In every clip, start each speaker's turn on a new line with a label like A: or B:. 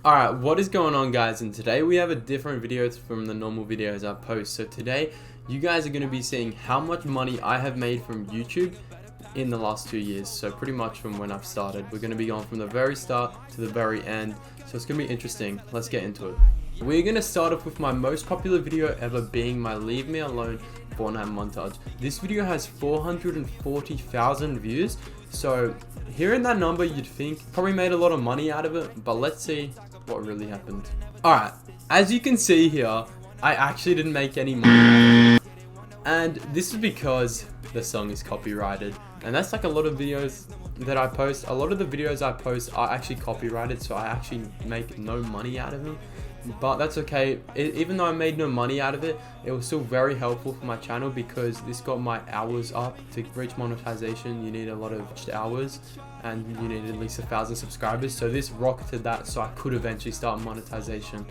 A: Alright, what is going on, guys? And today we have a different video from the normal videos I post. So today you guys are going to be seeing how much money I have made from YouTube in the last 2 years. So pretty much from when I've started. We're going to be going from the very start to the very end. So it's going to be interesting. Let's get into it. We're going to start off with my most popular video ever, being my Leave Me Alone Fortnite montage. This video has 440,000 views. So hearing that number, you'd think probably made a lot of money out of it, but let's see what really happened. Alright, as you can see here, I actually didn't make any money. And this is because the song is copyrighted. And that's like a lot of videos that I post. A lot of the videos I post are actually copyrighted, so I actually make no money out of them. But that's okay. Even though I made no money out of it, it was still very helpful for my channel because this got my hours up. To reach monetization, you need a lot of hours and you need at least 1,000 subscribers. So this rocketed that, so I could eventually start monetization.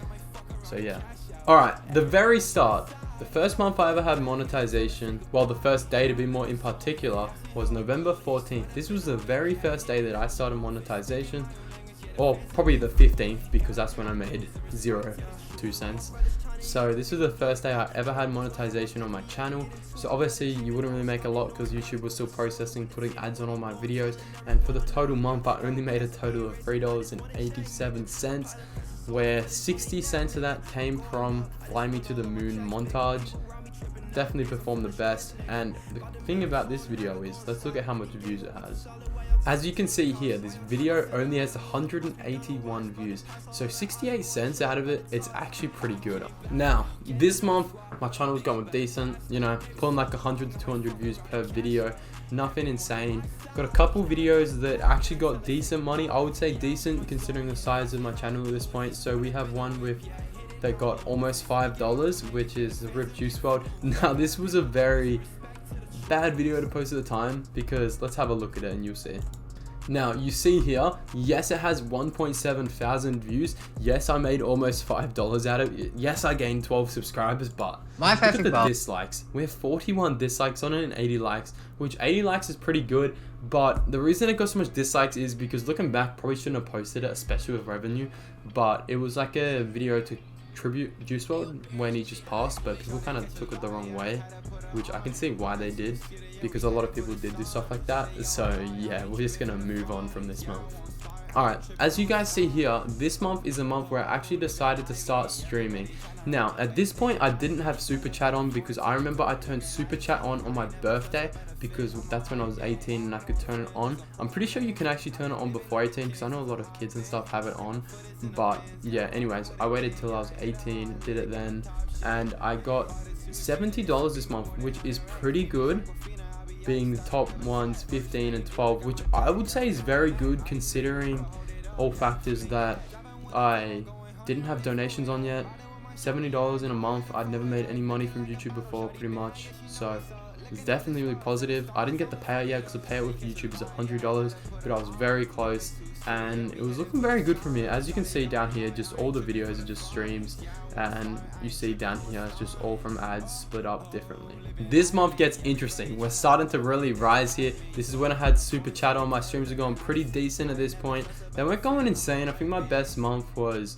A: So yeah. Alright, the very start. The first month I ever had monetization, well, the first day to be more in particular, was November 14th. This was the very first day that I started monetization. Or probably the 15th, because that's when I made 2 cents. So this was the first day I ever had monetization on my channel. So obviously you wouldn't really make a lot because YouTube was still processing, putting ads on all my videos. And for the total month, I only made a total of $3.87, where 60 cents of that came from Fly Me to the Moon montage. Definitely performed the best. And the thing about this video is, let's look at how much views it has. As you can see here, this video only has 181 views, so 68 cents out of it, it's actually pretty good. Now, this month, my channel was going decent, you know, pulling like 100 to 200 views per video, nothing insane. Got a couple videos that actually got decent money, I would say decent considering the size of my channel at this point. So we have one that got almost $5, which is the Rip Juice WRLD. Now, this was a very bad video to post at the time because let's have a look at it and you'll see. Now you see here, yes, it has 1.7 thousand views. Yes, I made almost $5 out of it. Yes, I gained 12 subscribers, but look at the dislikes. We have 41 dislikes on it and 80 likes, which 80 likes is pretty good. But the reason it got so much dislikes is because looking back, probably shouldn't have posted it, especially with revenue. But it was like a video to tribute Juice WRLD when he just passed, but people kind of took it the wrong way, which I can see why they did, because a lot of people did do stuff like that. So yeah, we're just gonna move on from this month. Alright, as you guys see here, this month is a month where I actually decided to start streaming. Now, at this point, I didn't have Super Chat on because I remember I turned Super Chat on my birthday because that's when I was 18 and I could turn it on. I'm pretty sure you can actually turn it on before 18 because I know a lot of kids and stuff have it on. But yeah, anyways, I waited till I was 18, did it then, and I got $70 this month, which is pretty good. Being the top ones 15 and 12, which I would say is very good considering all factors that I didn't have donations on yet. $70 in a month. I'd never made any money from YouTube before, pretty much, so it's definitely really positive. I didn't get the payout yet because the payout with YouTube is $100, but I was very close and it was looking very good for me. As you can see down here, just all the videos are just streams, and you see down here it's just all from ads split up differently. This month gets interesting. We're starting to really rise here. This is when I had Super Chat on. My streams are going pretty decent at this point. They weren't going insane. I think my best month was,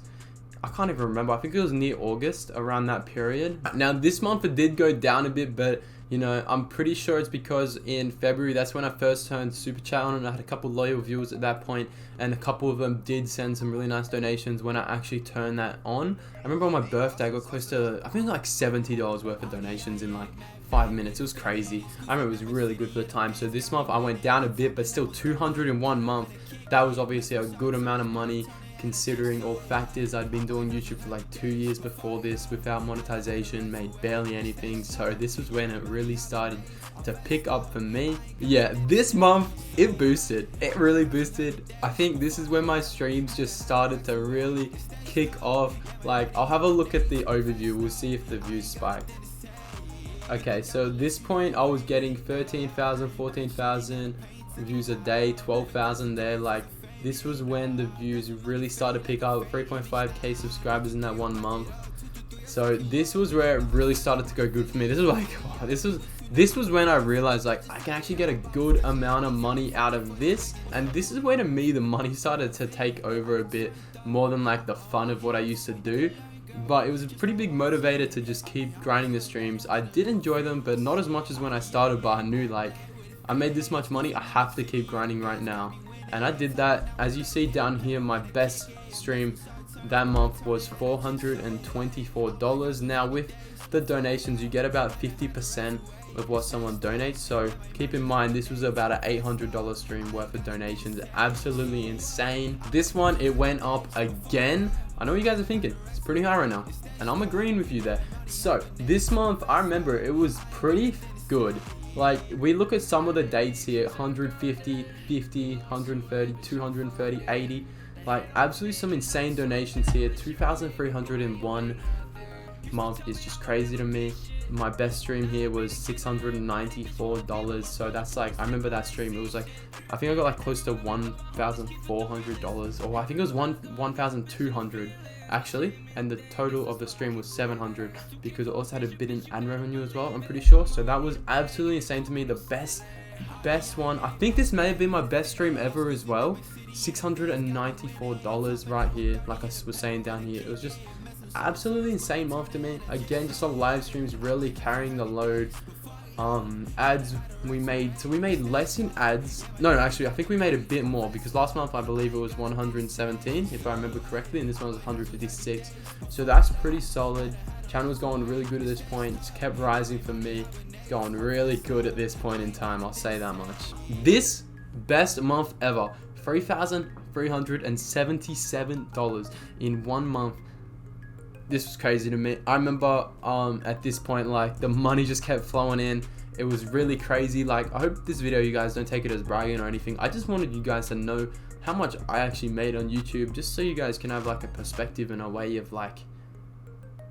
A: I can't even remember, I think it was near August, around that period. Now this month it did go down a bit, but you know, I'm pretty sure it's because in February, that's when I first turned Super Chat on, and I had a couple loyal viewers at that point, and a couple of them did send some really nice donations when I actually turned that on. I remember on my birthday, I got close to, I think like $70 worth of donations in like 5 minutes. It was crazy. I remember it was really good for the time. So this month I went down a bit, but still 200 in 1 month. That was obviously a good amount of money, considering all factors. I'd been doing YouTube for like 2 years before this without monetization, made barely anything, so this was when it really started to pick up for me. Yeah, this month it boosted. It really boosted. I think this is when my streams just started to really kick off. Like, I'll have a look at the overview, we'll see if the views spiked. Okay, so at this point I was getting 13,000, 14,000 views a day, 12,000 there. Like, this was when the views really started to pick up. 3.5k subscribers in that 1 month. So this was where it really started to go good for me. This was like, oh, this was when I realized like I can actually get a good amount of money out of this. And this is where to me the money started to take over a bit. more than like the fun of what I used to do. But it was a pretty big motivator to just keep grinding the streams. I did enjoy them, but not as much as when I started, but I knew like I made this much money, I have to keep grinding right now. And I did that. As you see down here, my best stream that month was $424. Now with the donations, you get about 50% of what someone donates, so keep in mind this was about an $800 stream worth of donations. Absolutely insane. This one, it went up again. I know what you guys are thinking, it's pretty high right now, and I'm agreeing with you there. So this month, I remember it was pretty good. Like, we look at some of the dates here: 150, 50, 130, 230, 80. Like, absolutely some insane donations here. 2,301 month is just crazy to me. My best stream here was $694, so that's like, I remember that stream, it was like, I think I got like close to $1,400, or I think it was 1,200 actually, and the total of the stream was 700 because it also had a bit in ad revenue as well, I'm pretty sure. So that was absolutely insane to me. The best one, I think this may have been my best stream ever as well. $694 right here, like I was saying down here. It was just absolutely insane month to me. Again, just on live streams really carrying the load. Ads we made less in ads. No, actually I think we made a bit more, because last month I believe it was 117 if I remember correctly, and this one was 156, so that's pretty solid. Channel was going really good at this point. It's kept rising for me, going really good at this point in time, I'll say that much. This best month ever, $3,377 in 1 month. This was crazy to me. I remember at this point, like, the money just kept flowing in. It was really crazy. Like, I hope this video, you guys don't take it as bragging or anything. I just wanted you guys to know how much I actually made on YouTube, just so you guys can have like a perspective and a way of like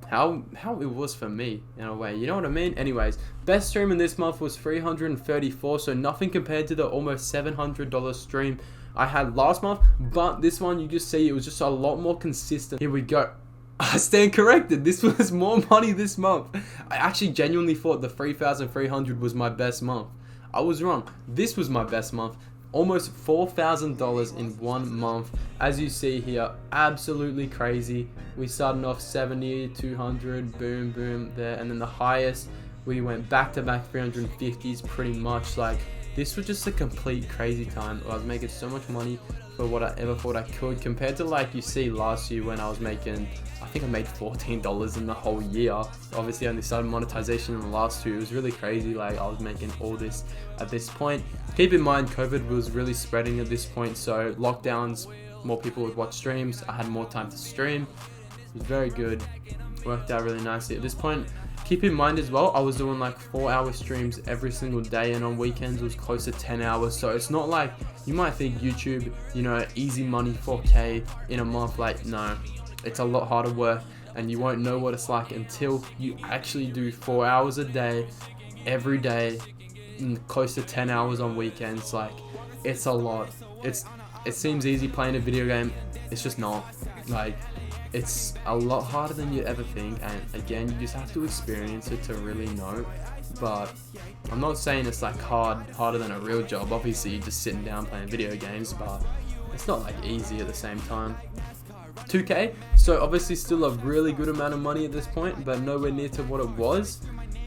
A: how it was for me in a way, you know what I mean? Anyways, best stream in this month was 334, so nothing compared to the almost $700 stream I had last month, but this one, you just see it was just a lot more consistent. Here we go. I stand corrected. This was more money this month. I actually genuinely thought the 3,300 was my best month. I was wrong. This was my best month. Almost $4,000 in 1 month. As you see here, absolutely crazy. We started off 70, 200, boom, boom there. And then the highest, we went back to back 350s pretty much. Like, this was just a complete crazy time. I was making so much money for what I ever thought I could, compared to, like, you see last year when I was making, I think I made $14 in the whole year. Obviously I only started monetization in the last 2. It was really crazy. Like, I was making all this at this point. Keep in mind, COVID was really spreading at this point, so lockdowns, more people would watch streams. I had more time to stream. It was very good. Worked out really nicely at this point. Keep in mind as well, I was doing like 4-hour streams every single day, and on weekends it was close to 10 hours. So it's not like you might think YouTube, you know, easy money, 4K in a month. Like, no, it's a lot harder work, and you won't know what it's like until you actually do 4 hours a day, every day, and close to 10 hours on weekends. Like, it's a lot. It seems easy playing a video game. It's just not. Like, it's a lot harder than you ever think, and again, you just have to experience it to really know. But I'm not saying it's like harder than a real job. Obviously you're just sitting down playing video games, but it's not like easy at the same time. 2K, so obviously still a really good amount of money at this point, but nowhere near to what it was,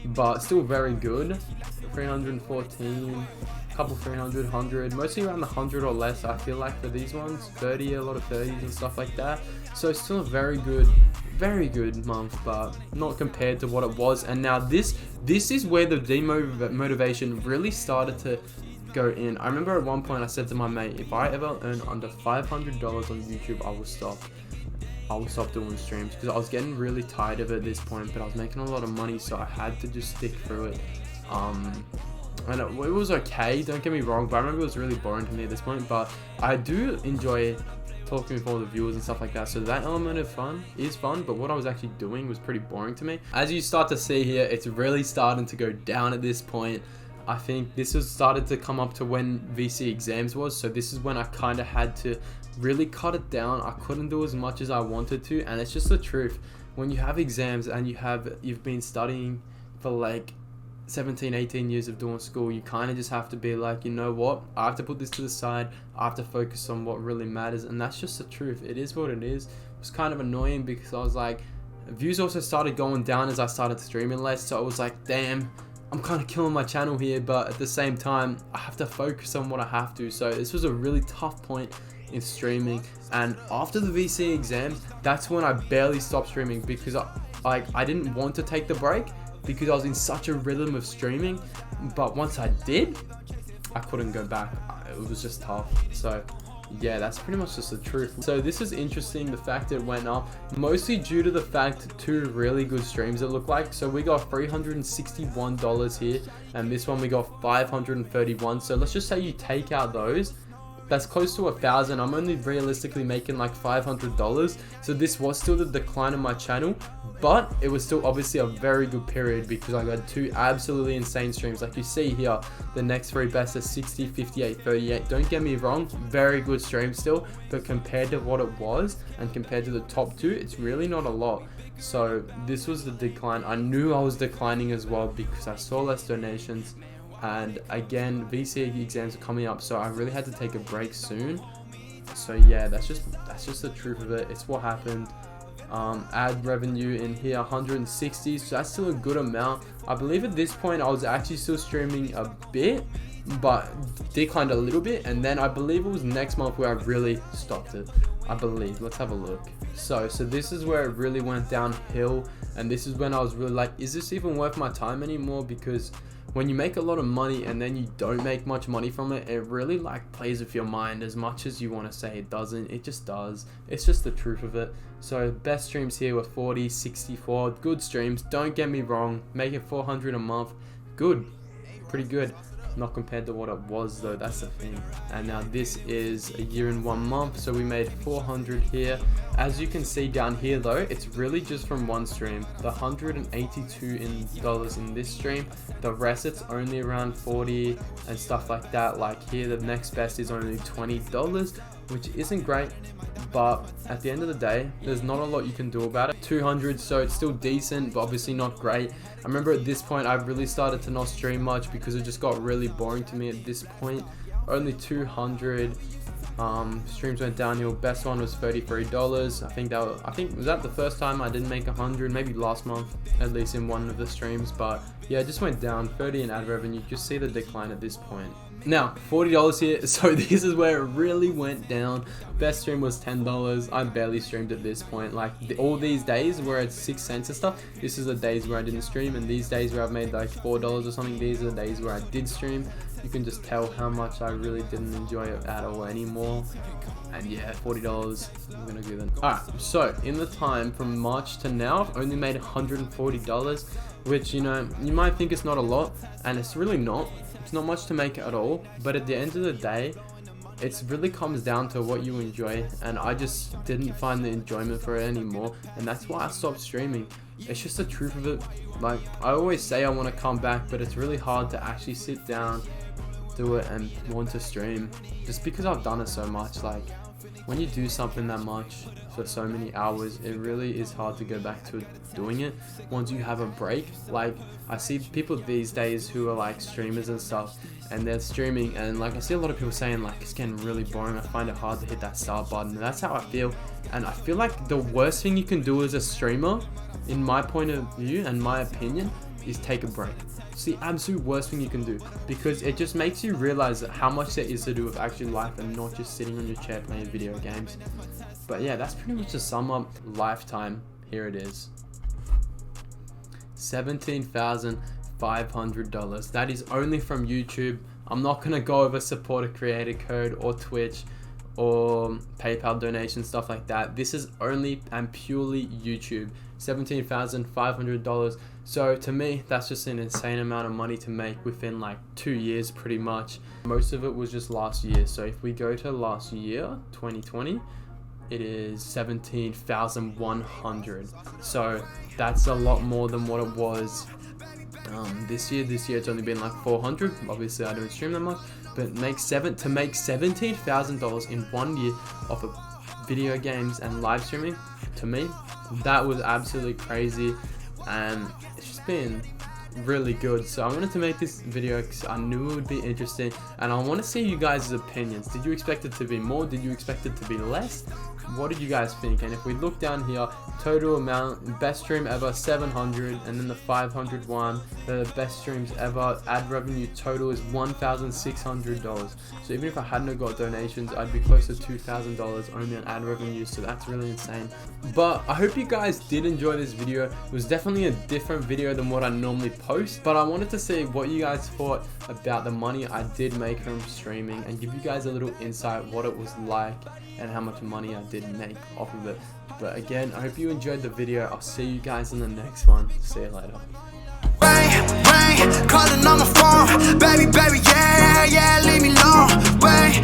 A: but still very good. 314, couple 300, 100, mostly around the 100 or less, I feel like, for these ones. 30, a lot of 30s and stuff like that. So still a very good month, but not compared to what it was. And now this is where the demotivation really started to go in. I remember at one point I said to my mate, if I ever earn under $500 on YouTube, I will stop doing streams, because I was getting really tired of it at this point, but I was making a lot of money, so I had to just stick through it. And it was okay, don't get me wrong, but I remember it was really boring to me at this point. But I do enjoy talking with all the viewers and stuff like that, so that element of fun is fun, but what I was actually doing was pretty boring to me. As you start to see here, it's really starting to go down at this point. I think this has started to come up to when VC exams was, so this is when I kind of had to really cut it down. I couldn't do as much as I wanted to, and it's just the truth. When you have exams and you've been studying for like 17, 18 years of doing school, you kind of just have to be like, you know what, I have to put this to the side, I have to focus on what really matters, and that's just the truth. It is what it is. It was kind of annoying because I was like, views also started going down as I started streaming less, so I was like, damn, I'm kind of killing my channel here, but at the same time, I have to focus on what I have to. So this was a really tough point in streaming, and after the VC exams, that's when I barely stopped streaming because I didn't want to take the break because I was in such a rhythm of streaming, but once I did, I couldn't go back. It was just tough. So yeah, that's pretty much just the truth. So this is interesting, the fact it went up, mostly due to the fact 2 really good streams it looked like. So we got $361 here, and this one we got 531. So let's just say you take out those, that's close to 1,000. I'm only realistically making like $500. So this was still the decline in my channel, but it was still obviously a very good period because I got 2 absolutely insane streams. Like you see here, the next 3 best are 60, 58, 38. Don't get me wrong, very good streams still, but compared to what it was and compared to the top 2, it's really not a lot. So this was the decline. I knew I was declining as well because I saw less donations. And again, VC exams are coming up, so I really had to take a break soon. So yeah, that's just the truth of it. It's what happened. Ad revenue in here 160, so that's still a good amount. I believe at this point I was actually still streaming a bit, but declined a little bit, and then I believe it was next month where I really stopped it. I believe. Let's have a look. So this is where it really went downhill, and this is when I was really like, is this even worth my time anymore? Because when you make a lot of money and then you don't make much money from it, it really like plays with your mind. As much as you want to say it doesn't, it just does. It's just the truth of it. So best streams here were 40, 64, good streams. Don't get me wrong, making 400 a month, good, pretty good. Not compared to what it was though, that's the thing. And now this is a year and 1 month, so we made 400 here. As you can see down here though, it's really just from one stream. The $182 in this stream, the rest it's only around 40 and stuff like that. Like here, the next best is only $20, which isn't great, but at the end of the day, there's not a lot you can do about it. 200, so it's still decent, but obviously not great. I remember at this point, I really started to not stream much because it just got really boring to me at this point. Only 200 streams went downhill. Best one was $33. I think was that the first time I didn't make 100, maybe last month, at least in one of the streams. But yeah, it just went down. 30 in ad revenue. Just see the decline at this point. Now $40 here, so this is where it really went down. Best stream was $10. I barely streamed at this point. Like all these days where it's 6 cents and stuff, this is the days where I didn't stream, and these days where I've made like $4 or something, these are the days where I did stream. You can just tell how much I really didn't enjoy it at all anymore. And yeah, $40, I'm gonna do that. Alright, so in the time from March to now, I've only made $140, which, you know, you might think it's not a lot, and it's really not. It's not much to make at all, but at the end of the day, it really comes down to what you enjoy, and I just didn't find the enjoyment for it anymore, and that's why I stopped streaming. It's just the truth of it. Like, I always say I want to come back, but it's really hard to actually sit down, do it, and want to stream, just because I've done it so much. Like, when you do something that much for so many hours, it really is hard to go back to doing it once you have a break. Like, I see people these days who are like streamers and stuff, and they're streaming, and like I see a lot of people saying like it's getting really boring, I find it hard to hit that start button, and that's how I feel. And I feel like the worst thing you can do as a streamer, in my point of view and my opinion, is take a break. It's the absolute worst thing you can do, because it just makes you realize how much there is to do with actual life and not just sitting on your chair playing video games. But yeah, that's pretty much to sum up lifetime. Here it is. $17,500. That is only from YouTube. I'm not gonna go over support a creator code or Twitch or PayPal donation, stuff like that. This is only and purely YouTube. $17,500. So to me, that's just an insane amount of money to make within like 2 years pretty much. Most of it was just last year. So if we go to last year, 2020, it is 17,100. So that's a lot more than what it was this year. This year it's only been like 400. Obviously I don't stream that much, but to make $17,000 in 1 year off of video games and live streaming, to me, that was absolutely crazy. And it's just been really good. So I wanted to make this video because I knew it would be interesting, and I want to see you guys' opinions. Did you expect it to be more? Did you expect it to be less? What did you guys think? And if we look down here, total amount, best stream ever 700, and then the 500 one, the best streams ever, ad revenue total is $1,600. So even if I hadn't got donations, I'd be close to $2,000 only on ad revenue, so that's really insane. But I hope you guys did enjoy this video. It was definitely a different video than what I normally post, but I wanted to see what you guys thought about the money I did make from streaming and give you guys a little insight what it was like and how much money I did make off of it. But again, I hope you enjoyed the video. I'll see you guys in the next one. See you later.
B: Rain, calling on my phone, baby, yeah, leave me alone. Rain,